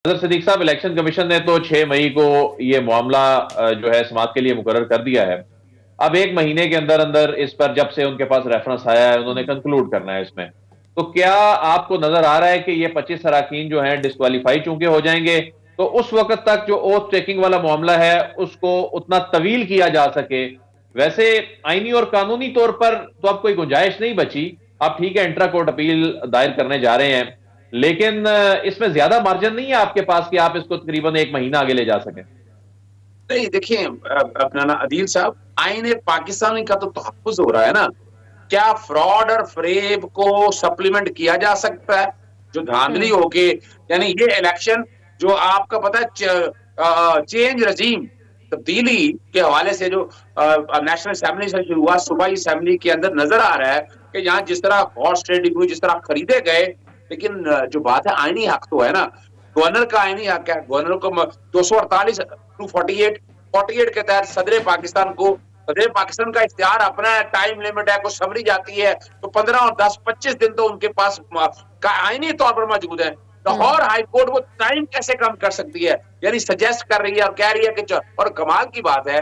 अजहर सिद्दीक साहब, election commission ने तो 6 मई को ये मामला जो है समाअत के लिए मुकर्रर कर दिया है। अब 1 महीने के अंदर अंदर इस पर जब से उनके पास रेफरेंस आया है उन्होंने कंक्लूड करना है इसमें। तो क्या आपको नजर आ रहा है कि ये 25 अरकान जो हैं डिस्क्वालीफाई चूंकि हो जाएंगे, तो उस वक्त तक जो ओथ टेकिंग वाला मामला है उसको उतना तवील किया जा सके? वैसे आईनी और कानूनी तौर पर तो अब कोई गुंजाइश नहीं बची। आप ठीक है इंट्रा कोर्ट अपील दायर करने जा रहे हैं, लेकिन इसमें ज्यादा मार्जिन नहीं है आपके पास कि आप इसको तकरीबन 1 महीना आगे ले जा सकें। नहीं देखिए अपना ना अदील साहब, आईने पाकिस्तानी का तो तहफ्फुज हो रहा है ना। क्या फ्रॉड और फ्रेब को सप्लीमेंट किया जा सकता है? जो धांधली होके, यानी ये इलेक्शन जो आपका पता है चेंज रजीम, तब्दीली के हवाले से जो नेशनल असेंबली से शुरू हुआ, सूबाई असेंबली के अंदर नजर आ रहा है कि यहाँ जिस तरह हॉर्स ट्रेडिंग हुई, जिस तरह खरीदे गए, लेकिन जो बात है आईनी हक तो है ना। गवर्नर का आईनी हक है, गवर्नर को 248 टू 48 के तहत सदर पाकिस्तान को, सदर पाकिस्तान का इख्तियार अपना टाइम लिमिट है, कुछ समरी जाती है तो 15 और 10-25 दिन तो उनके पास आईनी तौर पर मौजूद है। लाहौर हाई कोर्ट वो टाइम कैसे कम कर सकती है? यानी सजेस्ट कर रही है और कह रही है कि, और कमाल की बात है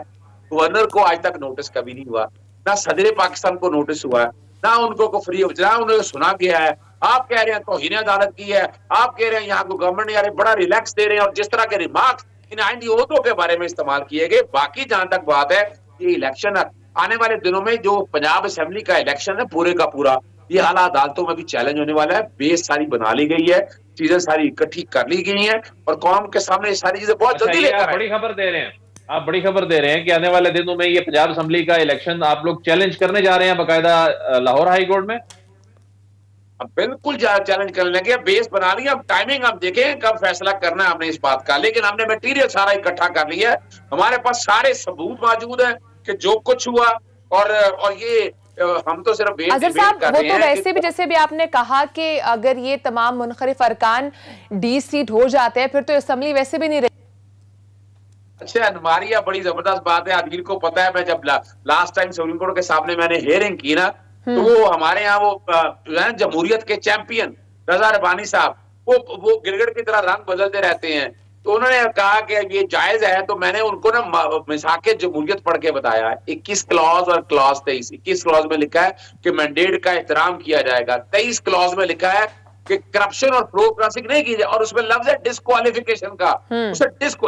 गवर्नर को आज तक नोटिस कभी नहीं हुआ, ना सदर पाकिस्तान को नोटिस हुआ है, ना उनको को फ्री ना उन्हें सुना गया है। आप कह रहे हैं तौहीन अदालत की है, आप कह रहे हैं यहाँ को गवर्नमेंट यार बड़ा रिलैक्स दे रहे हैं, और जिस तरह के रिमार्क्स इन आईनी ओहदों के बारे में इस्तेमाल किए गए। बाकी जहां तक बात है ये इलेक्शन आने वाले दिनों में जो पंजाब असेंबली का इलेक्शन है पूरे का पूरा, ये आला अदालतों में भी चैलेंज होने वाला है। बेस सारी बना ली गई है, चीजें सारी इकट्ठी कर ली गई हैं और कौम के सामने सारी चीजें बहुत जल्दी लेकर बड़ी खबर दे रहे हैं। आप बड़ी खबर दे रहे हैं कि आने वाले दिनों में ये पंजाब असेंबली का इलेक्शन आप लोग चैलेंज करने जा रहे हैं बाकायदा लाहौर हाई कोर्ट में। अब बिल्कुल चैलेंज कर लेंगे, बेस बना लिया। अब टाइमिंग हम देखें कब फैसला करना है हमने इस बात का, लेकिन हमने मटेरियल सारा इकट्ठा कर लिया है। हमारे पास सारे सबूत मौजूद हैं कि जो कुछ हुआ, और ये हम तो सिर्फ अजहर साहब वो तो वैसे भी जैसे भी आपने कहा कि अगर ये तमाम मुनखरिफ अरकान डी-सीट हो जाते हैं फिर तो असेंबली वैसे भी नहीं रही। अच्छा, अनुमारिया बड़ी जबरदस्त बात है। आदिल को पता है, मैं जब लास्ट टाइम सुप्रीम कोर्ट के सामने मैंने हियरिंग की ना, तो वो हमारे यहाँ वो जमहूरियत के चैंपियन रजा रबानी साहब, वो गिरगिट की तरह रंग बदलते रहते हैं। तो उन्होंने कहा कि ये जायज है, तो मैंने उनको ना मिसाके जमहूरियत पढ़ के बताया। 21 क्लॉज और क्लॉज 23। 21 क्लॉज में लिखा है कि मैंडेट का एहतराम किया जाएगा, 23 क्लॉज में लिखा है कि करप्शन और प्रोग्रेसिंग नहीं की जाए, और उसमें लफ्ज है डिस्क्वालिफिकेशन का। उसे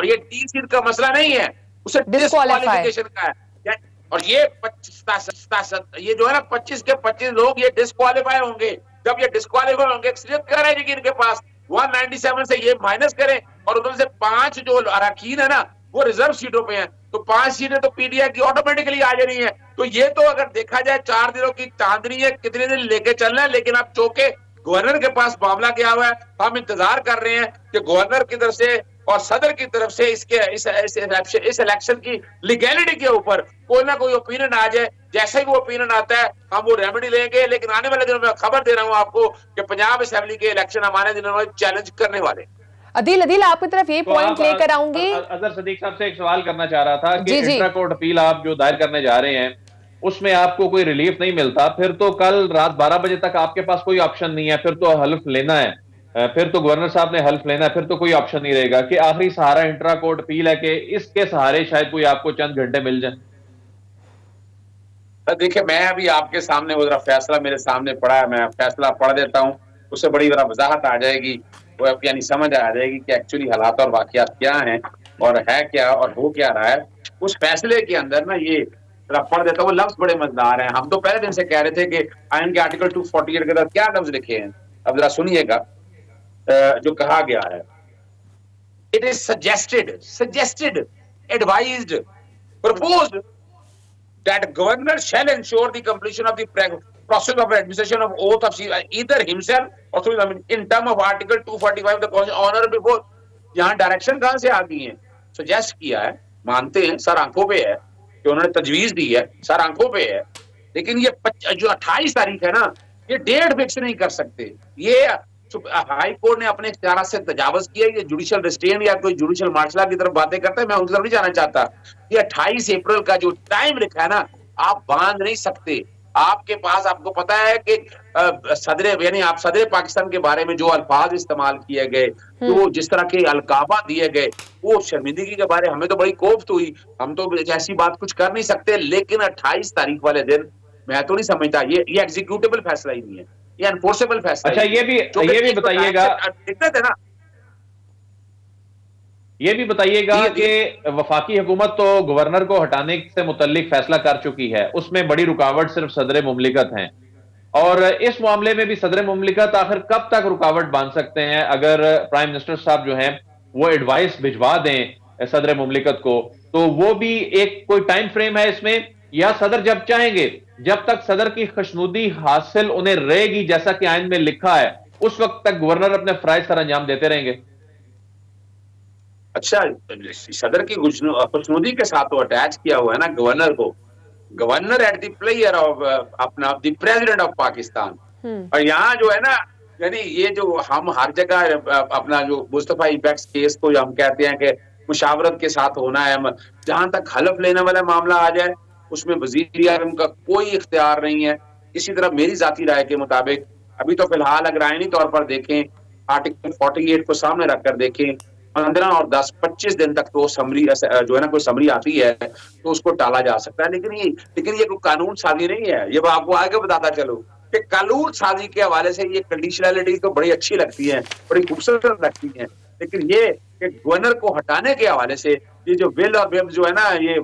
ये डी-सीट का मसला नहीं है, उसे डिस्क्वालिफिकेशन का है। और ये 25 ये जो है ना 25 के 25 लोग ये डिस्क्वालीफाई होंगे। जब ये डिस्क्वालीफाई होंगे, अक्सरियत कह रहे हैं कि इनके पास 197 से ये माइनस करें, और उनमें से 5 जो अरकान है ना वो रिजर्व सीटों पे हैं, तो 5 सीटें तो पीडीआई की ऑटोमेटिकली आ जानी है। तो ये तो अगर देखा जाए 4 दिनों की चांदनी है, कितने दिन लेके चलना है। लेकिन अब चौके गवर्नर के पास मामला क्या हुआ है, हम इंतजार कर रहे हैं कि गवर्नर की तरफ से और सदर की तरफ से इस इलेक्शन की लीगैलिटी के ऊपर कोई ना कोई ओपिनियन आ जाए। जैसे ही वो ओपिनियन आता है हम वो रेमेडी लेंगे। लेकिन आने वाले दिनों में खबर दे रहा हूं आपको कि पंजाब असेंबली के इलेक्शन हम आने दिनों में चैलेंज करने वाले। अदील आपकी तरफ यही पॉइंट लेकर आऊंगी। अजहर सिद्दीक साहब से एक सवाल करना चाह रहा था कि इंट्रा कोर्ट अपील आप जो दायर करने जा रहे हैं उसमें आपको कोई रिलीफ नहीं मिलता, फिर तो कल रात 12 बजे तक आपके पास कोई ऑप्शन नहीं है, फिर तो हल्फ लेना है, फिर तो गवर्नर साहब ने हल्फ लेना है, फिर तो कोई ऑप्शन नहीं रहेगा कि आखिरी सहारा इंट्रा कोर्ट अपील है कि इसके सहारे शायद कोई आपको चंद घंटे मिल जाए। देखिए, मैं अभी आपके सामने वो जरा फैसला मेरे सामने पड़ा है, मैं फैसला पढ़ देता हूँ, उससे बड़ी जरा वजाहत आ जाएगी, वो यानी समझ आ जाएगी कि एक्चुअली हालात और वाकयात क्या हैं और है क्या और हो क्या रहा है। उस फैसले के अंदर ना ये जरा पढ़ देता हूँ, लफ्ज बड़े मजेदार हैं। हम तो पहले दिन से कह रहे थे कि आईन के आर्टिकल 248 के तहत क्या लफ्ज लिखे हैं, अब जरा सुनिएगा जो कहा गया है। It is suggested advised proposed that governor shall ensure the completion of the process of administration of oath of either himself or through in term of article 245 of the constitution honor before। यहाँ direction कहां से आ गई है? Suggest किया है, मानते हैं, sir आंखों पे है कि उन्होंने तजवीज दी है, सर आंखों पे है। लेकिन ये जो 28 तारीख है ना, ये डेट फिक्स नहीं कर सकते। ये हाई कोर्ट ने अपने इख्तियार से तजावज किया। ये जुडिशियल रिस्ट्रेन या कोई जुडिशियल मार्शल की तरफ बातें करता है, मैं उनकी तरफ नहीं जाना चाहता। ये 28 अप्रैल का जो टाइम लिखा है ना, आप बांध नहीं सकते। आपके पास, आपको पता है कि सदर यानी आप सदर पाकिस्तान के बारे में जो अल्फाज इस्तेमाल किए गए, तो जिस तरह के अलकाबा दिए गए, वो शर्मिंदगी के बारे हमें तो बड़ी कोफ्त हुई। हम तो ऐसी बात कुछ कर नहीं सकते, लेकिन 28 तारीख वाले दिन मैं तो नहीं समझता, ये एग्जीक्यूटेबल फैसला ही नहीं है, ये एनफोर्सेबल फैसला। अच्छा, ये भी बताइएगा, दिक्कत है ना, ये भी बताइएगा कि वफाकी हुकूमत तो गवर्नर को हटाने से मुतल्लिक फैसला कर चुकी है, उसमें बड़ी रुकावट सिर्फ सदर मुमलिकत हैं, और इस मामले में भी सदर मुमलिकत आखिर कब तक रुकावट बांध सकते हैं? अगर प्राइम मिनिस्टर साहब जो हैं वो एडवाइस भिजवा दें सदर मुमलिकत को, तो वो भी एक कोई टाइम फ्रेम है इसमें, या सदर जब चाहेंगे, जब तक सदर की खुशनुदी हासिल उन्हें रहेगी जैसा कि आइन में लिखा है, उस वक्त तक गवर्नर अपने फराइज सर अंजाम देते रहेंगे? अच्छा, सदर की खुशनुदी के साथ तो अटैच किया हुआ है ना गवर्नर को, governor at the player of अपना द प्रेसिडेंट ऑफ पाकिस्तान। और यहाँ जो है ना, यानी ये जो हम हर जगह अपना जो मुस्तफा इफेक्ट्स केस को हम कहते हैं कि मुशावरत के साथ होना है, जहां तक हलफ लेने वाला मामला आ जाए उसमें वजीर आज़म का कोई इख्तियार नहीं है। इसी तरह मेरी जाती राय के मुताबिक अभी तो फिलहाल अगर आईनी तौर पर देखें, आर्टिकल 48 को सामने रखकर देखें, 15 और 10-25 दिन तक तो समरी जो है ना, कोई समरी आती है तो उसको टाला जा सकता है। लेकिन ये कोई कानून साजी नहीं है। ये आपको आगे बताता चलो कि कानून साजी के हवाले से ये कंडीशनैलिटी तो बड़ी अच्छी लगती है, बड़ी खूबसूरत लगती है, लेकिन ये कि गवर्नर को हटाने के हवाले से ये जो विल और वेब जो है ना, ये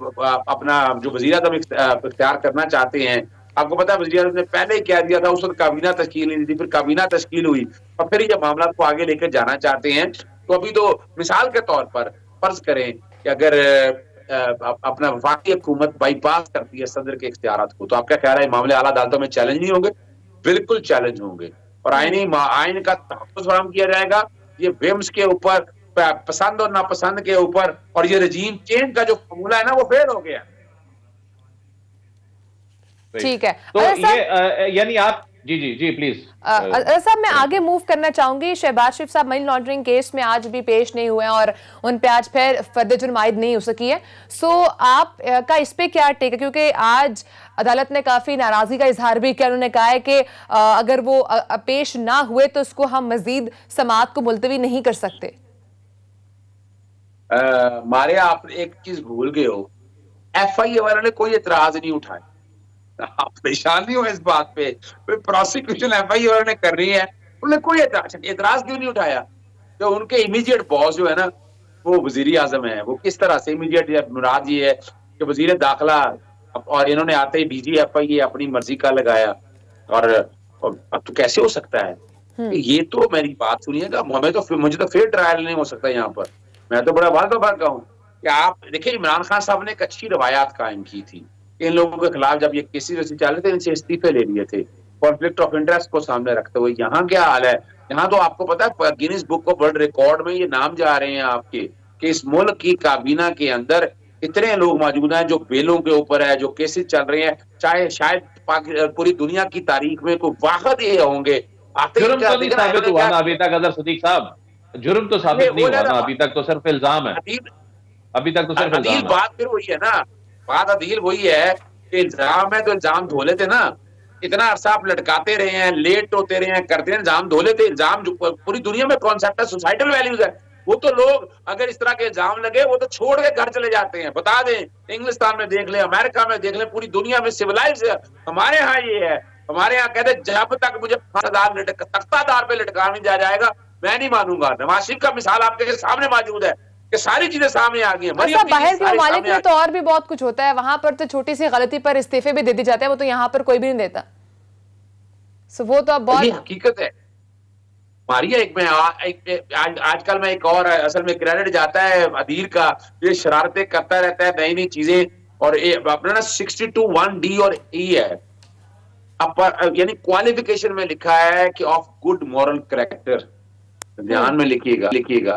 अपना जो वज़ीर आज़म इख्तियार करना चाहते हैं, आपको पता है वज़ीर आज़म ने पहले ही कह दिया था, उस वक्त काबीना तश्कील नहीं थी, फिर काबीना तश्कील हुई और फिर ये मामला को आगे लेकर जाना चाहते हैं। तो अभी तो मिसाल के तौर पर फर्ज करें कि अगर अपना वफाकी हुकूमत बाईपास करती है सदर के इख्तियारात को, तो आपका ख्याल है मामले आला अदालतों में चैलेंज नहीं होंगे? बिल्कुल चैलेंज होंगे, और आइन का तहफ़्फ़ुज़ फराहम किया जाएगा। ये विम्स के ऊपर, पसंद और नापसंद के ऊपर, और ये रजीम चेंज का जो फॉर्मूला है ना, वो फेल हो गया। ठीक है, तो ये यानी आप जी प्लीज साहब, मैं आगे मूव करना चाहूंगी। शहबाज शरीफ साहब मनी लॉन्ड्रिंग केस में आज भी पेश नहीं हुए हैं और उन पे आज फिर फर्द जुर्म आयद नहीं हो सकी है। सो आप का इस पे क्या टेक है? क्योंकि आज अदालत ने काफी नाराजगी का इजहार भी किया। उन्होंने कहा है कि अगर वो पेश ना हुए तो उसको हम मजीद समाअत को मुलतवी नहीं कर सकते। मारे आप एक चीज भूल गए हो, FIA वालों ने कोई एतराज नहीं उठाया। आप परेशान नहीं हो इस बात पे, प्रोसिक्यूशन FIA वालों ने कर रही है, उन्होंने कोई एतराज क्यों नहीं उठाया? तो उनके इमीडिएट बॉस जो है ना, वो वजीर आजम है। वो किस तरह से इमीडिएट मुराद ये है कि वजीर दाखिला, और इन्होंने आते ही DG FIA अपनी मर्जी का लगाया, और अब तो कैसे हो सकता है? ये तो मेरी बात सुनिएगा, मुझे तो फेयर ट्रायल नहीं हो सकता यहाँ पर। मैं तो बड़ा वादा का हूँ कि आप देखिए, इमरान खान साहब ने एक अच्छी रवायात कायम की थी। इन लोगों के खिलाफ जब ये केसेस वैसे चल रहे थे, इनसे इस्तीफे ले लिए थे कॉन्फ्लिक्ट ऑफ इंटरेस्ट को सामने रखते हुए। यहाँ क्या हाल है? यहाँ तो आपको पता है Guinness book of world record में ये नाम जा रहे हैं आपके कि इस मुल्क की काबीना के अंदर इतने लोग मौजूद हैं जो बेलों के ऊपर है, जो केसेस चल रहे हैं। चाहे शायद पूरी दुनिया की तारीख में कोई वाकत ये होंगे। जुर्म तो नहीं साबित हुआ ना अभी तक अदर सदीक साहब, जुर्म तो साबित नहीं हुआ ना अभी तक, तो सिर्फ इल्जाम है अभी तक, तो सिर्फ इल्जाम है। बात फिर वही है ना, बात अदील वही है कि इल्जाम है तो इल्जाम धो लेते ना। इतना अरसा आप लटकाते रहे हैं, लेट होते रहे हैं, करते हैं, इल्जाम धो लेते। इल्जाम जो पूरी दुनिया में कॉन्सेप्ट है, सोसाइटल वैल्यूज है, वो तो लोग अगर इस तरह के इल्जाम लगे वो तो छोड़ के घर चले जाते हैं। बता दें, इंग्लिस्तान में देख लें, अमेरिका में देख लें, पूरी दुनिया में सिविलाइज है। हमारे यहाँ ये है, हमारे यहाँ कहते जब तक मुझे तख्तादार पे लटका नहीं जाएगा मैं नहीं मानूंगा। नवाज शरीफ का मिसाल आपके सामने मौजूद है कि सारी चीजें सामने आ गई हैं। बाहर के ममालिक में तो और भी बहुत कुछ होता है, वहां पर तो छोटी सी गलती पर इस्तीफे भी दे दी जाते हैं, वो तो यहाँ पर कोई भी नहीं देता। वो तो अब बहुत हकीकत है। मारिया आजकल में एक और असल में क्रेडिट जाता है अदील का, ये शरारतें करता रहता है, नई नई चीजें, और अपना 62(1)D और E है, यानी क्वालिफिकेशन में लिखा है कि ऑफ गुड मॉरल कैरेक्टर। ध्यान में लिखिएगा,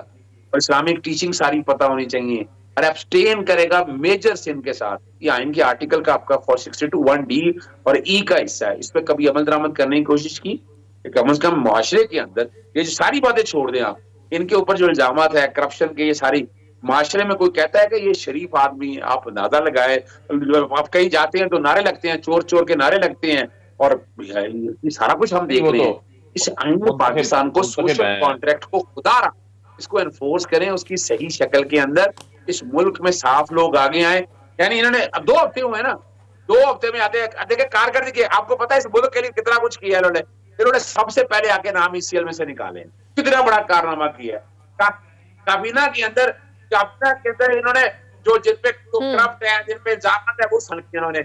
और इस्लामिक टीचिंग सारी पता होनी चाहिए, और एब्सटेन करेगा मेजर सिन के साथ। ये आइन के आर्टिकल का आपका 62(1)D और E का हिस्सा है। इस पर कभी अमल दरामद करने की कोशिश की? कम से कम मुआशरे के अंदर ये जो सारी बातें छोड़ दें आप, इनके ऊपर जो इल्जामात है करप्शन के, ये सारी माशरे में कोई कहता है कि ये शरीफ आदमी, आप अंदाजा लगाए, आप कहीं जाते हैं तो नारे लगते हैं, चोर चोर के नारे लगते हैं, और ये सारा कुछ हम देख रहे हैं। इस आईन पाकिस्तान को, सोशल कॉन्ट्रैक्ट को खुदा रहा, इसको एनफोर्स करें उसकी सही शक्ल के अंदर। इस मुल्क में साफ लोग आगे आए। यानी इन्होंने 2 हफ्ते हुए ना, 2 हफ्ते में आते देखिए कारकर्दगी, आपको पता है इस मुल्क के लिए कितना कुछ किया इन्होंने सबसे पहले आके नाम ECL में से निकाले, कितना बड़ा कारनामा किया। काबीना के अंदर इन्होंने जो जिन पे करप्ट है, जिन पे जात है, वो सनकी इन्होंने।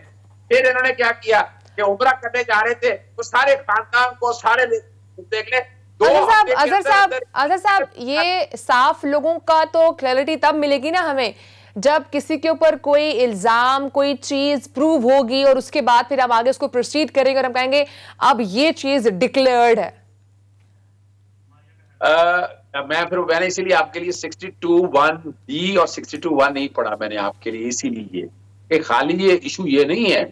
फिर इन्होंने क्या किया कि उम्रा करने जा रहे थे तो सारे खानदान को सारे देख ले। अजहर साहब, ये साफ लोगों का तो क्लैरिटी तब मिलेगी ना हमें जब किसी के ऊपर कोई इल्जाम, कोई चीज प्रूव होगी, और उसके बाद फिर हम आगे उसको प्रोसीड करेंगे और हम कहेंगे अब ये चीज डिक्लेयर्ड है। मैंने इसीलिए आपके लिए 62(1)(b) और 62(1)(e) पढ़ा मैंने आपके लिए, इसीलिए कि खाली ये इशू ये नहीं है।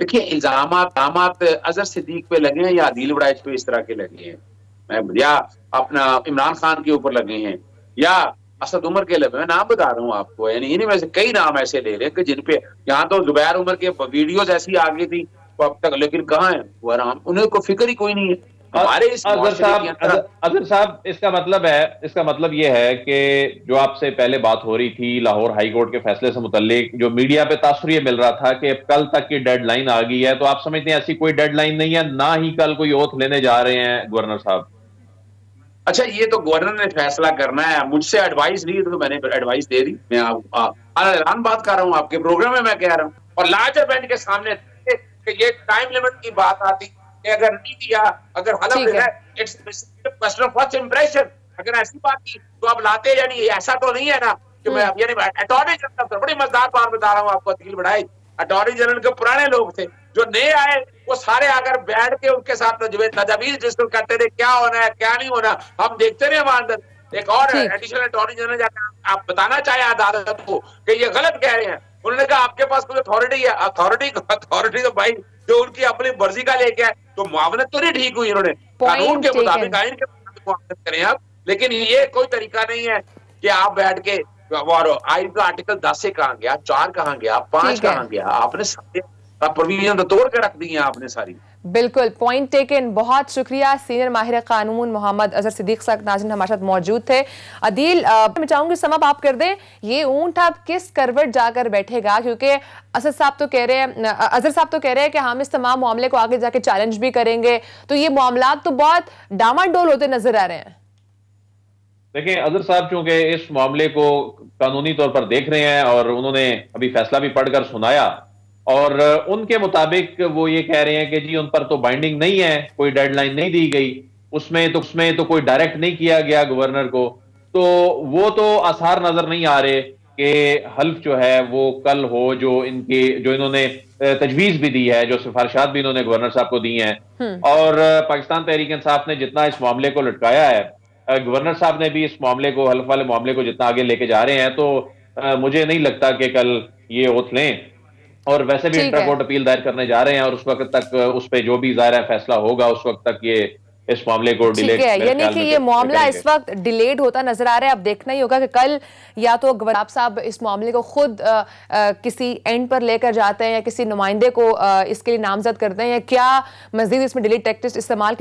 देखिए इल्जामात अजहर सिद्दीक पे लगे हैं या आदिल बड़ाइच पे इस तरह के लगे हैं, या अपना इमरान खान के ऊपर लगे हैं, या असद उमर के लगे। मैं नाम बता रहा हूँ आपको, यानी इन्हीं में से कई नाम ऐसे ले रहे हैं कि जिन पे, यहाँ तो जुबैर उमर के वीडियोज ऐसी आ गई थी अब तक, लेकिन कहाँ है वो आराम, उन्हें को फिक्र ही कोई नहीं है। अजहर साहब, इसका मतलब ये है कि जो आपसे पहले बात हो रही थी लाहौर हाई कोर्ट के फैसले से मुतल्लिक, जो मीडिया पे तासुर ये मिल रहा था कि कल तक की डेडलाइन आ गई है, तो आप समझते हैं ऐसी कोई डेडलाइन नहीं है, ना ही कल कोई ओथ लेने जा रहे हैं गवर्नर साहब? अच्छा, ये तो गवर्नर ने फैसला करना है, मुझसे एडवाइस ली तो मैंने एडवाइस दे दी। मैं ऐलान बात कर रहा हूँ आपके प्रोग्राम में, मैं कह रहा हूँ, और लार्जर बेंच के सामने ये टाइम लिमिट की बात आती कि अगर नहीं दिया, अगर हलफ है, it's question of first impression, अगर ऐसी बात की तो आप लाते, यानी ऐसा तो नहीं है ना कि मैं, यानी अटॉर्नी जनरल, बड़ी मजेदार बात बता रहा हूँ आपको अदील बड़ाई, अटॉर्नी जनरल के पुराने लोग थे, जो नए आए वो सारे आकर बैठ के उनके साथ तजवीज डिस्कस करते थे, क्या होना है क्या नहीं होना, हम देखते रहे वहां अंदर। एक और एडिशनल अटॉर्नी जनरल जाकर आप बताना चाहे अदालत को कि ये गलत कह रहे हैं, उन्होंने कहा आपके पास कोई अथॉरिटी है? अथॉरिटी तो भाई जो उनकी अपनी मर्जी का लेके आए, तो मुआवनत तो नहीं ठीक हुई, इन्होंने कानून के मुताबिक, आइन के मुताबिक मुआवनत करें आप, लेकिन ये कोई तरीका नहीं है कि आप बैठ के, और आइन का आर्टिकल 10 से कहां गया, 4 कहां गया, 5 कहां गया, आपने सारे प्रोविजन तो तोड़ के रख दी है आपने सारी। बिल्कुल, पॉइंट टेकन। बहुत शुक्रिया। सीनियर माहिर कानून मोहम्मद अजहर सिद्दीक साहब नाज़रीन हमारे साथ मौजूद थे। अदील, मैं चाहूंगी समअप आप कर दें, ये ऊंट अब किस करवट जाकर बैठेगा, क्योंकि अजहर साहब तो कह रहे हैं कि हम इस तमाम मामले को आगे जाके चैलेंज भी करेंगे, तो ये मामला तो बहुत डामाडोल होते नजर आ रहे हैं। देखिए अजहर साहब चूंकि इस मामले को कानूनी तौर पर देख रहे हैं और उन्होंने अभी फैसला भी पढ़कर सुनाया, और उनके मुताबिक वो ये कह रहे हैं कि जी उन पर तो बाइंडिंग नहीं है, कोई डेडलाइन नहीं दी गई, उसमें तो कोई डायरेक्ट नहीं किया गया गवर्नर को, तो वो तो आसार नजर नहीं आ रहे कि हल्फ जो है वो कल हो, जो इन्होंने तजवीज भी दी है, जो सिफारिशात भी इन्होंने गवर्नर साहब को दी हैं। और पाकिस्तान तहरीक इंसाफ ने जितना इस मामले को लटकाया है, गवर्नर साहब ने भी इस मामले को, हल्फ वाले मामले को जितना आगे लेके जा रहे हैं, तो मुझे नहीं लगता कि कल ये ओथ लें। और वैसे भी इंटर कोर्ट अपील दायर करने जा रहे हैं, और उस वक्त तक उस पे जो भी ज़ाहिर है फैसला होगा, उस वक्त तक ये इस मामले को डिले, यानी कि ये मामला इस वक्त डिलेड होता नजर आ रहा है। अब देखना ही होगा कि कल या तो गवर्नर साहब इस मामले को खुद किसी एंड पर लेकर जाते हैं, या किसी नुमाइंदे को इसके लिए नामजद करते हैं, या क्या मजीद इसमें डिले टैक्टिक्स इस्तेमाल